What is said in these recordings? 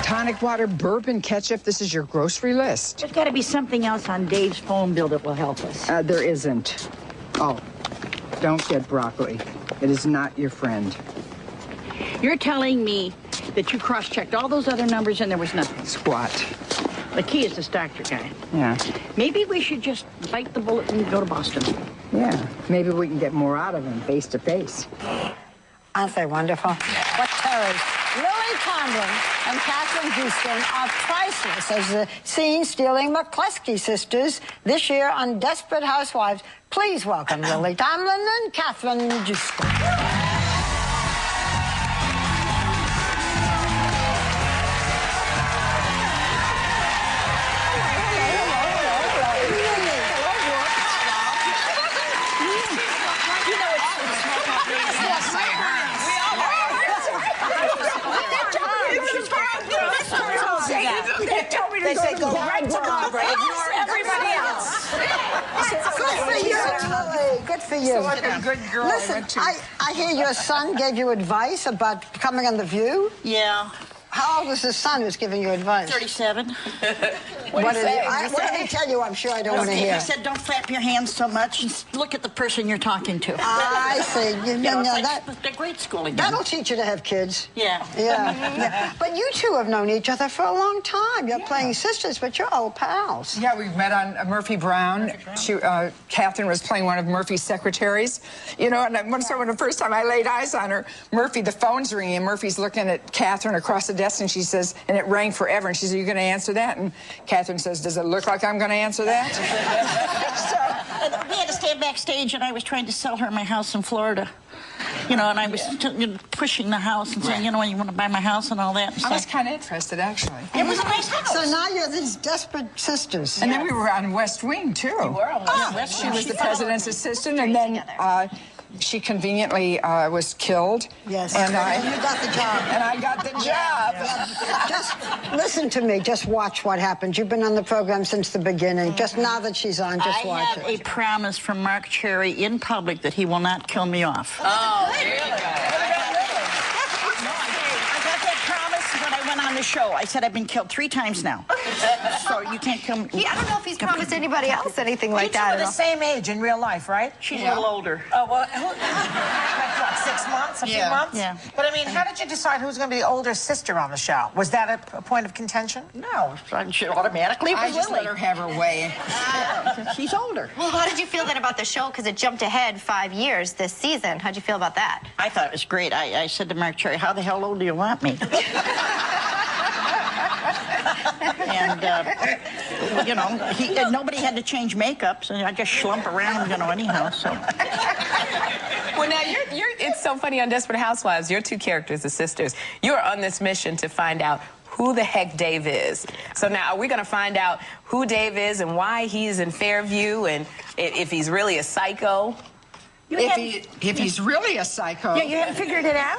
tonic water, bourbon, ketchup. This is your grocery list. There's got to be something else on Dave's phone bill that will help us. There isn't. Oh, don't get broccoli. It is not your friend. You're telling me that you cross-checked all those other numbers and there was nothing? Squat. The key is this doctor guy. Yeah. Maybe we should just bite the bullet and go to Boston. Yeah. Maybe we can get more out of him face to face. Aren't they wonderful? What terrors. Lily Tomlin and Katheryn Joosten are priceless as the scene-stealing McCluskey sisters this year on Desperate Housewives. Please welcome Lily Tomlin and Katheryn Joosten. They say go right to Barbara, ignore everybody else. Good for you, Lily. Good for you. What a good girl. Listen, I hear your son gave you advice about coming on The View. Yeah. How old is his son who's giving you advice? 37. What did he tell you? I'm sure I don't want to hear. He said, don't flap your hands so much and look at the person you're talking to. I see. They're great schooling. That'll teach you to have kids. Yeah. Yeah. But you two have known each other for a long time. You're playing sisters, but you're old pals. Yeah, we met on Murphy Brown. Katheryn was playing one of Murphy's secretaries. You know, and the first time I laid eyes on her, Murphy, the phone's ringing, and Murphy's looking at Katheryn across the desk, and she says, and it rang forever, and she said, are you going to answer that? And Katheryn says, does it look like I'm going to answer that? We had to stand backstage, and I was trying to sell her my house in Florida. You know, and I was pushing the house and saying, you know, you want to buy my house and all that. I was kind of interested, actually. It was a nice house. So now you're these desperate sisters. And then we were on West Wing, too. We were on West Wing. She was the president's assistant, and then she conveniently was killed. Yes. And you got the job. And I got the job. Just listen to me. Just watch what happens. You've been on the program since the beginning. Just now that she's on, just watch it. I have a promise from Mark Cherry in public that he will not kill me off. Oh, really? When I went on the show, I said I've been killed 3 times now. So you can't kill me. I don't know if he's promised anybody else anything like You two that. are the same age in real life, right? She's a little older. Oh, well, like what, 6 months, a few months? Yeah. But I mean, how did you decide who's going to be the older sister on the show? Was that a point of contention? No, she automatically was I just Lily. let her have her way. She's older. Well, how did you feel then about the show? Because it jumped ahead 5 years this season. How'd you feel about that? I thought it was great. I said to Mark Cherry, how the hell old do you want me? And, you know, nobody had to change makeup, so I just slump around, you know, anyhow, so. Well, now, it's so funny on Desperate Housewives, your 2 characters, the sisters, you are on this mission to find out who the heck Dave is. So now, are we going to find out who Dave is and why he's in Fairview and if he's really a psycho? If he's really a psycho. Yeah, you haven't figured it out?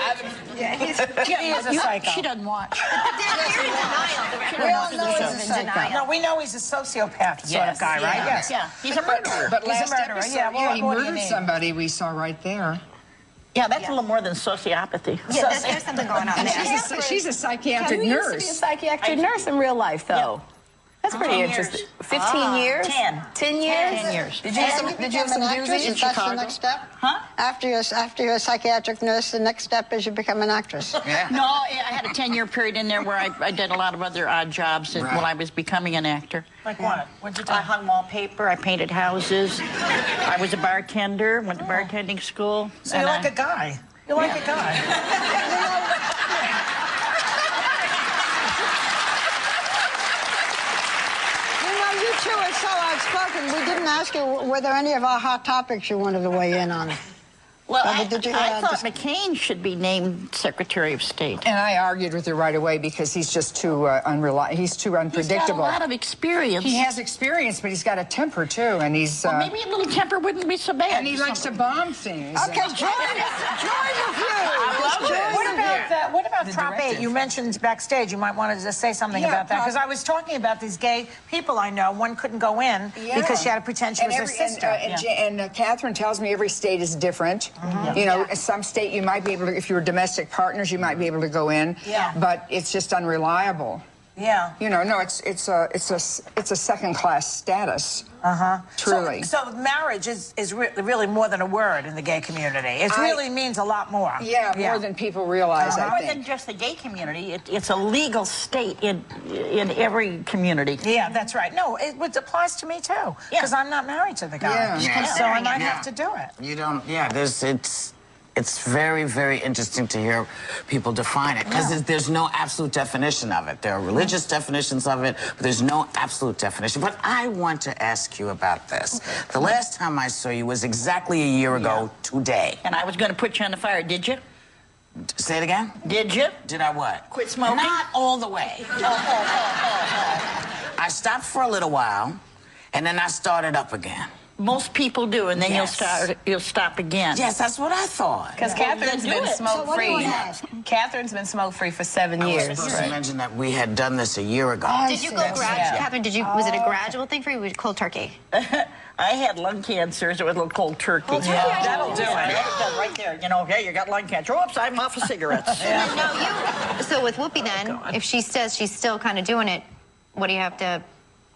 He is a psycho. She doesn't watch. You're in denial. We all know he's a psycho. No, we know he's a sociopath sort of guy, right? Yes. Yeah, he's a murderer. But last murderer, episode, yeah, he what do you murdered mean? somebody we saw right there. Yeah, that's a little more than sociopathy. Yeah, there's something going on there. She's a psychiatric You used to be a nurse. psychiatric nurse in real life, though. That's pretty 10 interesting. years. 15 years? 10. 10 years? 10 years. Did you have some actress? Is that the next step? Huh? After you're a psychiatric nurse, the next step is you become an actress. Yeah. No, I had a 10-year period in there where I did a lot of other odd jobs while I was becoming an actor. Like what? What'd you do? I hung wallpaper, I painted houses, I was a bartender, went to bartending school. So you're like a guy. You're like a guy. You two are so outspoken. We didn't ask you, were there any of our hot topics you wanted to weigh in on? Well, I thought just- McCain should be named Secretary of State. And I argued with her right away because he's just too he's too unpredictable. He's got a lot of experience. He has experience, but he's got a temper too, and he's. Well, maybe a little temper wouldn't be so bad. And he likes to bomb things. Okay, join the view. What about about Prop 8? You mentioned backstage. You might want to just say something about that. Because I was talking about these gay people I know. One couldn't go in because she had to pretend she was her sister. And Katheryn tells me every state is different. You know, some state you might be able to, if you were domestic partners, you might be able to go in. But it's just unreliable. You know, no, it's a second-class status. Truly. So marriage is really more than a word in the gay community. It really means a lot more. More than people realize, I More think. than just the gay community. It's a legal state in every community. Yeah, that's right. No, it applies to me too. Because I'm not married to the guy. So I might have to do it. You don't, it's very, very interesting to hear people define it, because there's no absolute definition of it. There are religious definitions of it, but there's no absolute definition. But I want to ask you about this. The last time I saw you was exactly a year ago today. And I was going to put you on the fire, did you? Say it again? Did you? Did I what? Quit smoking? Not all the way. I stopped for a little while, and then I started up again. Most people do, and then you'll stop again. Yes, that's what I thought. Because Katherine's been smoke-free. Katherine's been smoke-free for 7 years. I was supposed to mention that we had done this a year ago. Did you go Katheryn, was it a gradual thing for you? Cold turkey? I had lung cancer, so it was a little cold turkey. That'll do it. Right there, you know, okay, you got lung cancer. Oops, I'm off of cigarettes. So with Whoopi then, if she says she's still kind of doing it, what do you have to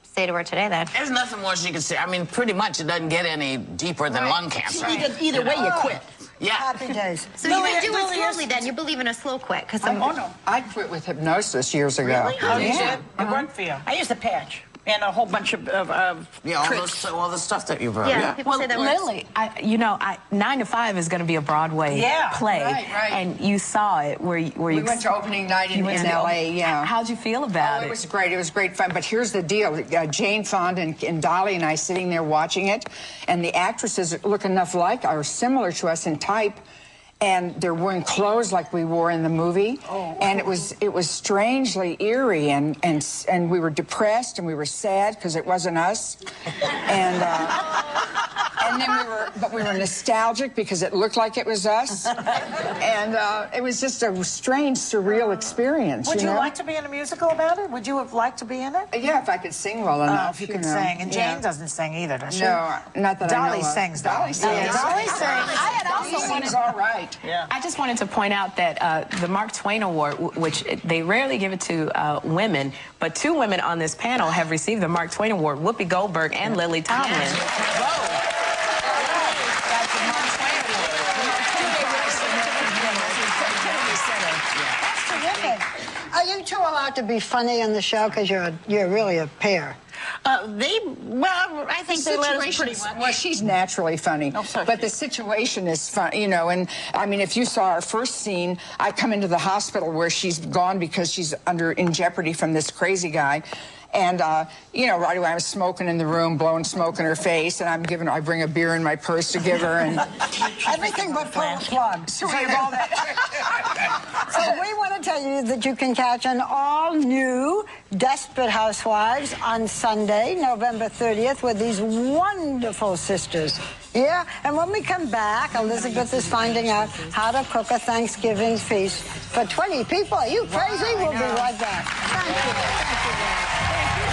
say to her today then? There's nothing more she can say. I mean, pretty much it doesn't get any deeper than lung cancer. Either way, you quit. Happy days. So you can do it slowly then. You believe in a slow quit. Because I quit with hypnosis years ago. Really? How did It worked for you. I used a patch and a whole bunch of all the stuff that you brought. people say that Lily, 9 to 5 is going to be a Broadway play, and you saw it where you We went to opening night in L.A. How'd you feel about it? It was great. It was great fun. But here's the deal: Jane Fonda and Dolly and I sitting there watching it, and the actresses look enough like are similar to us in type. And they're wearing clothes like we wore in the movie, and it was strangely eerie, and we were depressed and we were sad because it wasn't us, and then we were nostalgic because it looked like it was us, and it was just a strange, surreal experience. Would you like to be in a musical about it? Would you have liked to be in it? Yeah, if I could sing well enough. If you could sing, and Jane doesn't sing either, does she? No, not that I know of. Dolly sings. Dolly sings. Dolly sings. I had also sings all right. I just wanted to point out that the Mark Twain Award, which they rarely give it to women, but 2 women on this panel have received the Mark Twain Award, Whoopi Goldberg and Lily Tomlin. That's terrific. Are you two allowed to be funny on the show? Because you're really a pair. I think they let us pretty much. Well, she's naturally funny, but the situation is fun, you know. And I mean, if you saw our first scene, I come into the hospital where she's gone because she's in jeopardy from this crazy guy. And, you know, right away I'm smoking in the room, blowing smoke in her face, and I bring a beer in my purse to give her, and everything but pull plugs. So we have all that. So we want to tell you that you can catch an all-new Desperate Housewives on Sunday, November 30th, with these wonderful sisters. Yeah, and when we come back, Elizabeth is finding out how to cook a Thanksgiving feast for 20 people. Are you crazy? We'll be right back. Thank you. Thank you.